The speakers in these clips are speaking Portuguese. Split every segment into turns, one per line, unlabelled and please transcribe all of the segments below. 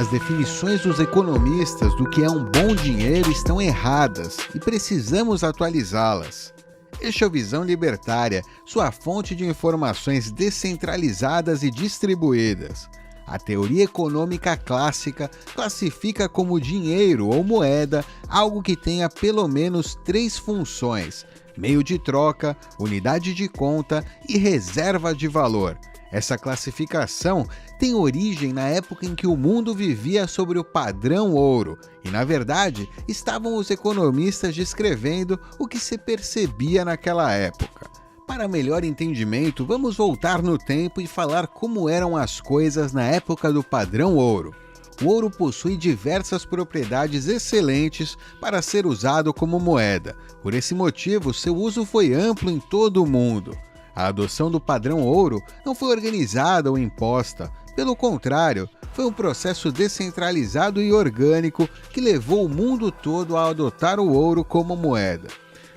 As definições dos economistas do que é um bom dinheiro estão erradas e precisamos atualizá-las. Este é o Visão Libertária, sua fonte de informações descentralizadas e distribuídas. A teoria econômica clássica classifica como dinheiro ou moeda algo que tenha pelo menos 3 funções: meio de troca, unidade de conta e reserva de valor. Essa classificação tem origem na época em que o mundo vivia sobre o padrão ouro e, na verdade, estavam os economistas descrevendo o que se percebia naquela época. Para melhor entendimento, vamos voltar no tempo e falar como eram as coisas na época do padrão ouro. O ouro possui diversas propriedades excelentes para ser usado como moeda. Por esse motivo, seu uso foi amplo em todo o mundo. A adoção do padrão ouro não foi organizada ou imposta. Pelo contrário, foi um processo descentralizado e orgânico que levou o mundo todo a adotar o ouro como moeda.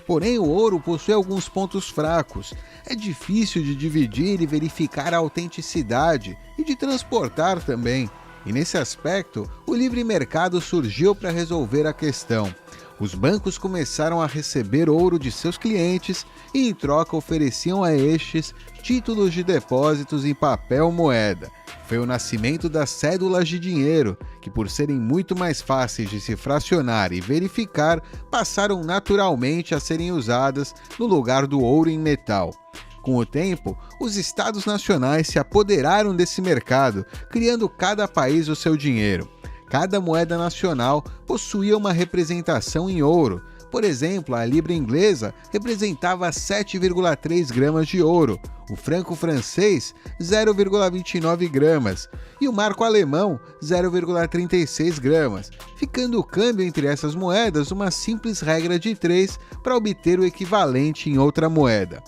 Porém, o ouro possui alguns pontos fracos. É difícil de dividir e verificar a autenticidade e de transportar também. E nesse aspecto, o livre mercado surgiu para resolver a questão. Os bancos começaram a receber ouro de seus clientes e, em troca, ofereciam a estes títulos de depósitos em papel moeda. Foi o nascimento das cédulas de dinheiro, que, por serem muito mais fáceis de se fracionar e verificar, passaram naturalmente a serem usadas no lugar do ouro em metal. Com o tempo, os estados nacionais se apoderaram desse mercado, criando cada país o seu dinheiro. Cada moeda nacional possuía uma representação em ouro. Por exemplo, a libra inglesa representava 7,3 gramas de ouro, o franco francês 0,29 gramas e o marco alemão 0,36 gramas, ficando o câmbio entre essas moedas uma simples regra de 3 para obter o equivalente em outra moeda.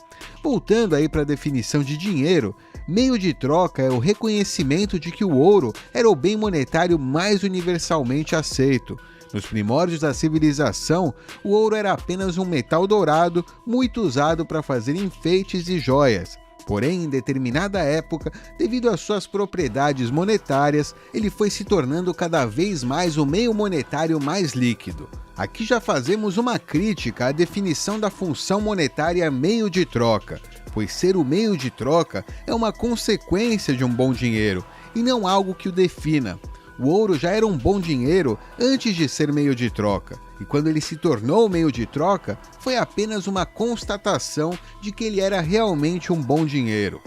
Voltando aí para a definição de dinheiro, meio de troca é o reconhecimento de que o ouro era o bem monetário mais universalmente aceito. Nos primórdios da civilização, o ouro era apenas um metal dourado muito usado para fazer enfeites e joias. Porém, em determinada época, devido às suas propriedades monetárias, ele foi se tornando cada vez mais o meio monetário mais líquido. Aqui já fazemos uma crítica à definição da função monetária meio de troca, pois ser o meio de troca é uma consequência de um bom dinheiro e não algo que o defina. O ouro já era um bom dinheiro antes de ser meio de troca, e quando ele se tornou meio de troca, foi apenas uma constatação de que ele era realmente um bom dinheiro.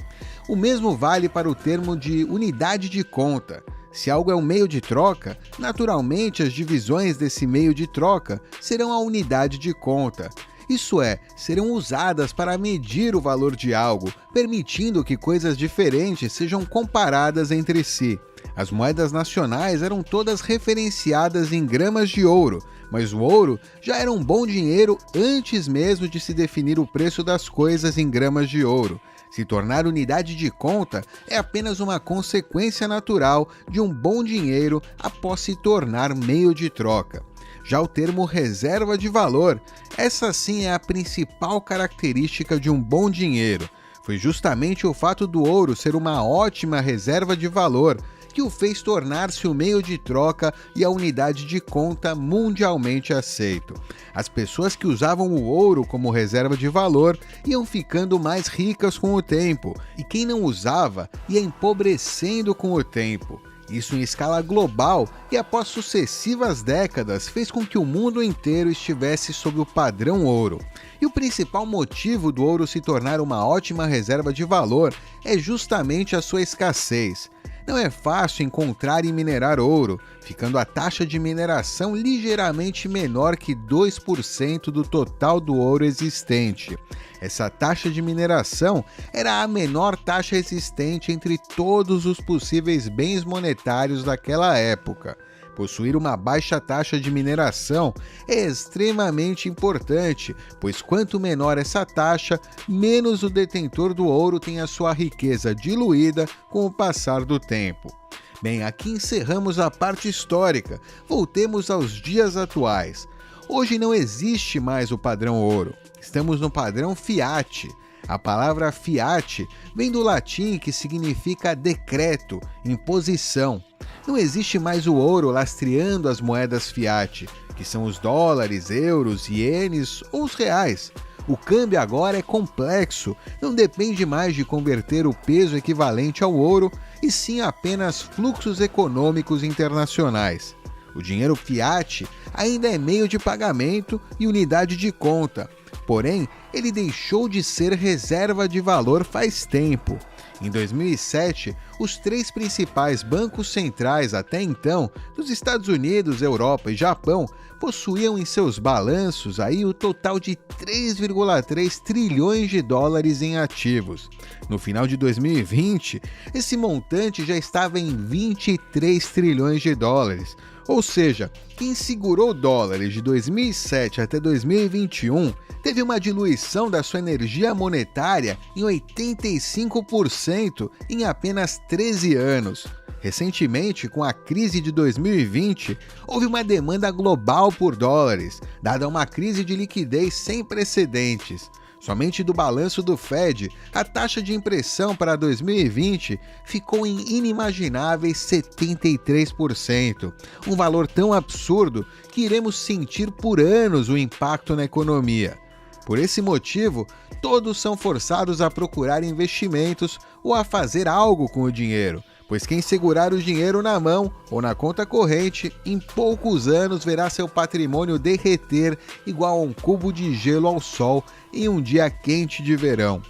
O mesmo vale para o termo de unidade de conta. Se algo é um meio de troca, naturalmente as divisões desse meio de troca serão a unidade de conta. Isso é, serão usadas para medir o valor de algo, permitindo que coisas diferentes sejam comparadas entre si. As moedas nacionais eram todas referenciadas em gramas de ouro, mas o ouro já era um bom dinheiro antes mesmo de se definir o preço das coisas em gramas de ouro. Se tornar unidade de conta é apenas uma consequência natural de um bom dinheiro após se tornar meio de troca. Já o termo reserva de valor, essa sim é a principal característica de um bom dinheiro. Foi justamente o fato do ouro ser uma ótima reserva de valor que o fez tornar-se o meio de troca e a unidade de conta mundialmente aceito. As pessoas que usavam o ouro como reserva de valor iam ficando mais ricas com o tempo, e quem não usava ia empobrecendo com o tempo. Isso em escala global e após sucessivas décadas fez com que o mundo inteiro estivesse sob o padrão ouro. E o principal motivo do ouro se tornar uma ótima reserva de valor é justamente a sua escassez. Não é fácil encontrar e minerar ouro, ficando a taxa de mineração ligeiramente menor que 2% do total do ouro existente. Essa taxa de mineração era a menor taxa existente entre todos os possíveis bens monetários daquela época. Possuir uma baixa taxa de mineração é extremamente importante, pois quanto menor essa taxa, menos o detentor do ouro tem a sua riqueza diluída com o passar do tempo. Bem, aqui encerramos a parte histórica. Voltemos aos dias atuais. Hoje não existe mais o padrão ouro. Estamos no padrão fiat. A palavra fiat vem do latim que significa decreto, imposição. Não existe mais o ouro lastreando as moedas fiat, que são os dólares, euros, ienes ou os reais. O câmbio agora é complexo, não depende mais de converter o peso equivalente ao ouro, e sim apenas fluxos econômicos internacionais. O dinheiro fiat ainda é meio de pagamento e unidade de conta, porém, ele deixou de ser reserva de valor faz tempo. Em 2007, os 3 principais bancos centrais até então, dos Estados Unidos, Europa e Japão, possuíam em seus balanços aí o total de 3,3 trilhões de dólares em ativos. No final de 2020, esse montante já estava em 23 trilhões de dólares. Ou seja, quem segurou dólares de 2007 até 2021 teve uma diluição da sua energia monetária em 85% em apenas 13 anos. Recentemente, com a crise de 2020, houve uma demanda global por dólares, dada uma crise de liquidez sem precedentes. Somente do balanço do Fed, a taxa de impressão para 2020 ficou em inimagináveis 73%, um valor tão absurdo que iremos sentir por anos o impacto na economia. Por esse motivo, todos são forçados a procurar investimentos ou a fazer algo com o dinheiro, pois quem segurar o dinheiro na mão ou na conta corrente, em poucos anos verá seu patrimônio derreter igual a um cubo de gelo ao sol em um dia quente de verão.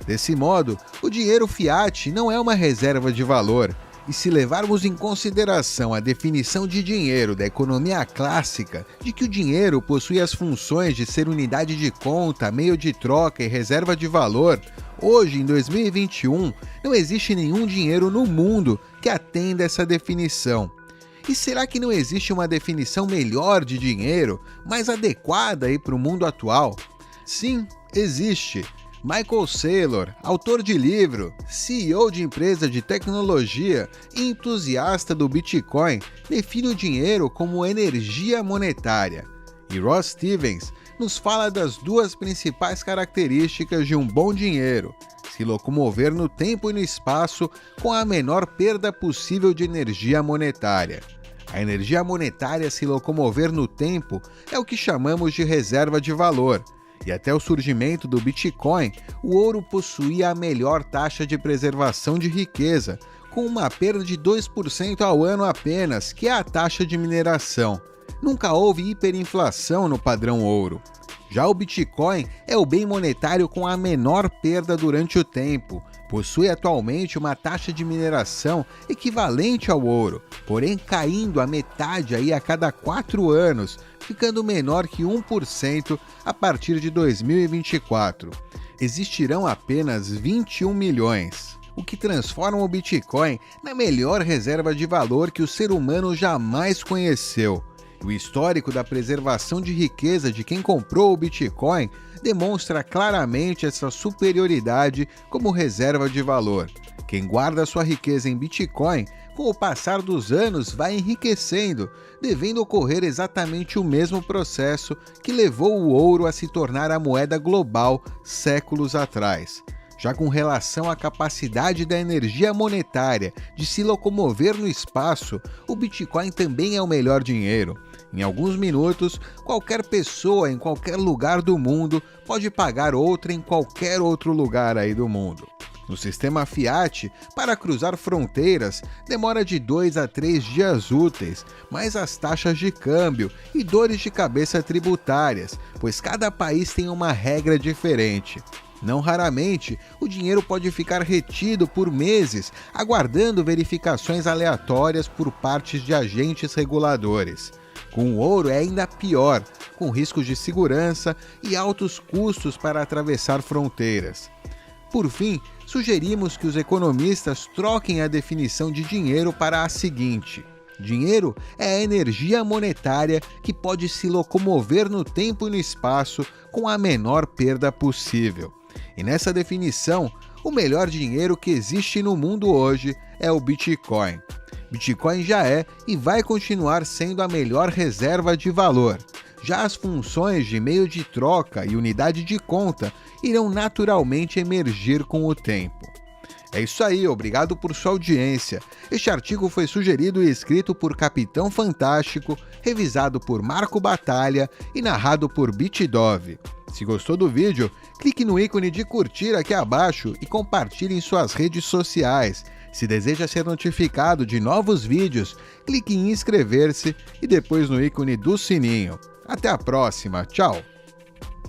Desse modo, o dinheiro fiat não é uma reserva de valor, e se levarmos em consideração a definição de dinheiro da economia clássica, de que o dinheiro possui as funções de ser unidade de conta, meio de troca e reserva de valor, hoje, em 2021, não existe nenhum dinheiro no mundo que atenda essa definição. E será que não existe uma definição melhor de dinheiro, mais adequada para o mundo atual? Sim, existe. Michael Saylor, autor de livro, CEO de empresa de tecnologia e entusiasta do Bitcoin, define o dinheiro como energia monetária. E Ross Stevens nos fala das 2 principais características de um bom dinheiro: se locomover no tempo e no espaço com a menor perda possível de energia monetária. A energia monetária se locomover no tempo é o que chamamos de reserva de valor. E até o surgimento do Bitcoin, o ouro possuía a melhor taxa de preservação de riqueza, com uma perda de 2% ao ano apenas, que é a taxa de mineração. Nunca houve hiperinflação no padrão ouro. Já o Bitcoin é o bem monetário com a menor perda durante o tempo. Possui atualmente uma taxa de mineração equivalente ao ouro, porém caindo a metade aí a cada 4 anos, ficando menor que 1% a partir de 2024. Existirão apenas 21 milhões, o que transforma o Bitcoin na melhor reserva de valor que o ser humano jamais conheceu. O histórico da preservação de riqueza de quem comprou o Bitcoin demonstra claramente essa superioridade como reserva de valor. Quem guarda sua riqueza em Bitcoin, com o passar dos anos, vai enriquecendo, devendo ocorrer exatamente o mesmo processo que levou o ouro a se tornar a moeda global séculos atrás. Já com relação à capacidade da energia monetária de se locomover no espaço, o Bitcoin também é o melhor dinheiro. Em alguns minutos, qualquer pessoa em qualquer lugar do mundo pode pagar outra em qualquer outro lugar aí do mundo. No sistema Fiat, para cruzar fronteiras, demora de 2 a 3 dias úteis, mais as taxas de câmbio e dores de cabeça tributárias, pois cada país tem uma regra diferente. Não raramente, o dinheiro pode ficar retido por meses, aguardando verificações aleatórias por parte de agentes reguladores. Com o ouro é ainda pior, com riscos de segurança e altos custos para atravessar fronteiras. Por fim, sugerimos que os economistas troquem a definição de dinheiro para a seguinte: dinheiro é a energia monetária que pode se locomover no tempo e no espaço com a menor perda possível. E nessa definição, o melhor dinheiro que existe no mundo hoje é o Bitcoin. Bitcoin já é e vai continuar sendo a melhor reserva de valor. Já as funções de meio de troca e unidade de conta irão naturalmente emergir com o tempo. É isso aí, obrigado por sua audiência. Este artigo foi sugerido e escrito por Capitão Fantástico, revisado por Marco Batalha e narrado por Bitdove. Se gostou do vídeo, clique no ícone de curtir aqui abaixo e compartilhe em suas redes sociais. Se deseja ser notificado de novos vídeos, clique em inscrever-se e depois no ícone do sininho. Até a próxima, tchau!